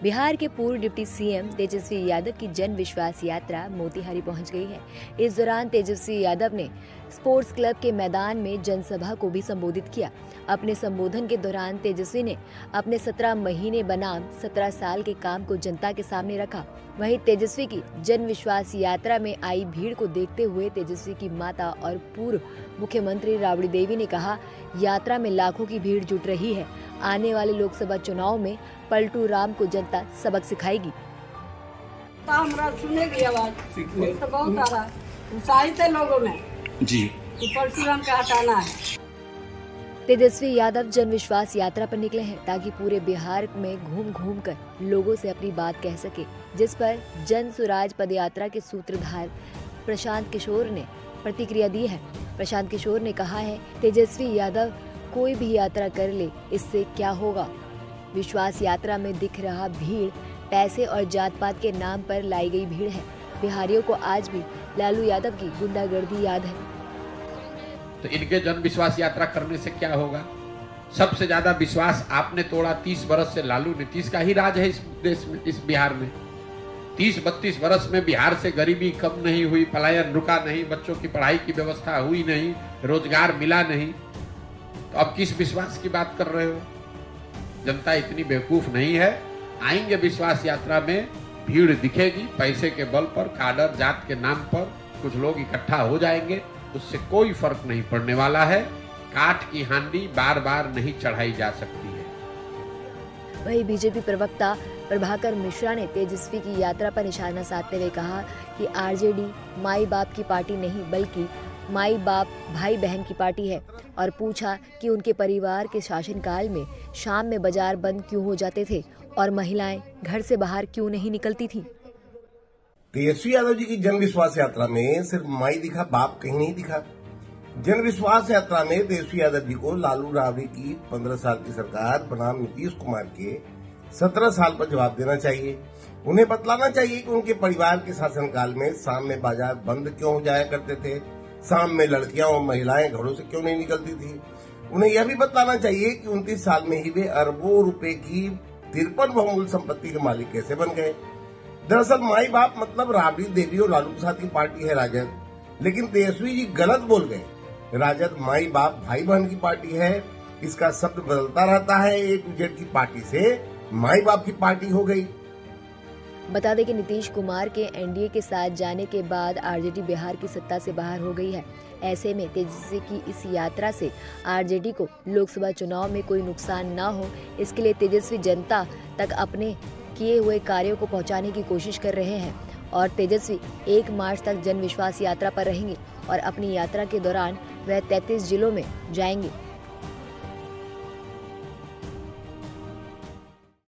बिहार के पूर्व deputy CM Tejashwi Yadav की जन विश्वास यात्रा मोतिहारी पहुंच गई है। इस दौरान तेजस्वी यादव ने स्पोर्ट्स क्लब के मैदान में जनसभा को भी संबोधित किया। अपने संबोधन के दौरान तेजस्वी ने अपने 17 महीने बनाम 17 साल के काम को जनता के सामने रखा। वहीं तेजस्वी की जन विश्वास यात्रा में आई भीड़ को देखते हुए तेजस्वी की माता और पूर्व मुख्यमंत्री राबड़ी देवी ने कहा, यात्रा में लाखों की भीड़ जुट रही है। आने वाले लोकसभा चुनाव में पलटू राम को जनता सबक सिखाएगी। हमरा सुनेगी आवाज तो बहुत आ रहा है, उत्साहित है लोगों में जी कि पलटू राम का हटाना है। तेजस्वी यादव जन विश्वास यात्रा पर निकले हैं ताकि पूरे बिहार में घूम घूम कर लोगों से अपनी बात कह सके, जिस पर जन सुराज पदयात्रा के सूत्रधार प्रशांत किशोर ने प्रतिक्रिया दी है। प्रशांत किशोर ने कहा है, तेजस्वी यादव कोई भी यात्रा कर ले, इससे क्या होगा। विश्वास यात्रा में दिख रहा भीड़ पैसे और जात पात के नाम पर लाई गई भीड़ है। बिहारियों को आज भी लालू यादव की गुंडागर्दी याद है। तो इनके जन विश्वास यात्रा करने से क्या होगा। सबसे ज्यादा विश्वास आपने तोड़ा 30 बरस से लालू नीतीश का ही राज है इस देश में, इस बिहार में। 30-32 बरस में बिहार से गरीबी कम नहीं हुई, पलायन रुका नहीं, बच्चों की पढ़ाई की व्यवस्था हुई नहीं, रोजगार मिला नहीं। तो अब किस विश्वास की बात कर रहे हो। जनता इतनी बेवकूफ नहीं है। आएंगे विश्वास यात्रा में, भीड़ दिखेगी, पैसे के बल पर, काडर जात के नाम पर कुछ लोग इकट्ठा हो जाएंगे, उससे कोई फर्क नहीं पड़ने वाला है। काठ की हांडी बार बार नहीं चढ़ाई जा सकती है। वहीं बीजेपी प्रवक्ता प्रभाकर मिश्रा ने तेजस्वी की यात्रा पर निशाना साधते हुए कहा कि आरजेडी माई बाप की पार्टी नहीं बल्कि माई बाप भाई बहन की पार्टी है, और पूछा कि उनके परिवार के शासनकाल में शाम में बाजार बंद क्यों हो जाते थे और महिलाएं घर से बाहर क्यों नहीं निकलती थीं। तेजस्वी यादव जी की जन विश्वास यात्रा में सिर्फ माई दिखा, बाप कहीं नहीं दिखा। जन विश्वास यात्रा में तेजस्वी यादव जी को लालू राबड़ी की 15 साल की सरकार बनाम नीतीश कुमार के 17 साल पर जवाब देना चाहिए। उन्हें बतलाना चाहिए कि उनके परिवार के शासनकाल में शाम में बाजार बंद क्यों हो जाया करते थे, शाम में लड़कियां और महिलाएं घरों से क्यों नहीं निकलती थी। उन्हें यह भी बताना चाहिए कि 29 साल में ही वे अरबों रुपए की 53 बहुमूल्य संपत्ति के मालिक कैसे बन गए। दरअसल माई बाप मतलब राबड़ी देवी और लालू प्रसाद की पार्टी है राजद, लेकिन तेजस्वी जी गलत बोल गए। राजद माई बाप भाई बहन की पार्टी है। इसका शब्द बदलता रहता है। A to Z की पार्टी से माई बाप की पार्टी हो गई। बता दें कि नीतीश कुमार के एनडीए के साथ जाने के बाद आरजेडी बिहार की सत्ता से बाहर हो गई है। ऐसे में तेजस्वी की इस यात्रा से आरजेडी को लोकसभा चुनाव में कोई नुकसान न हो, इसके लिए तेजस्वी जनता तक अपने किए हुए कार्यों को पहुंचाने की कोशिश कर रहे हैं। और तेजस्वी 1 मार्च तक जन विश्वास यात्रा पर रहेंगे और अपनी यात्रा के दौरान वह 33 जिलों में जाएंगे।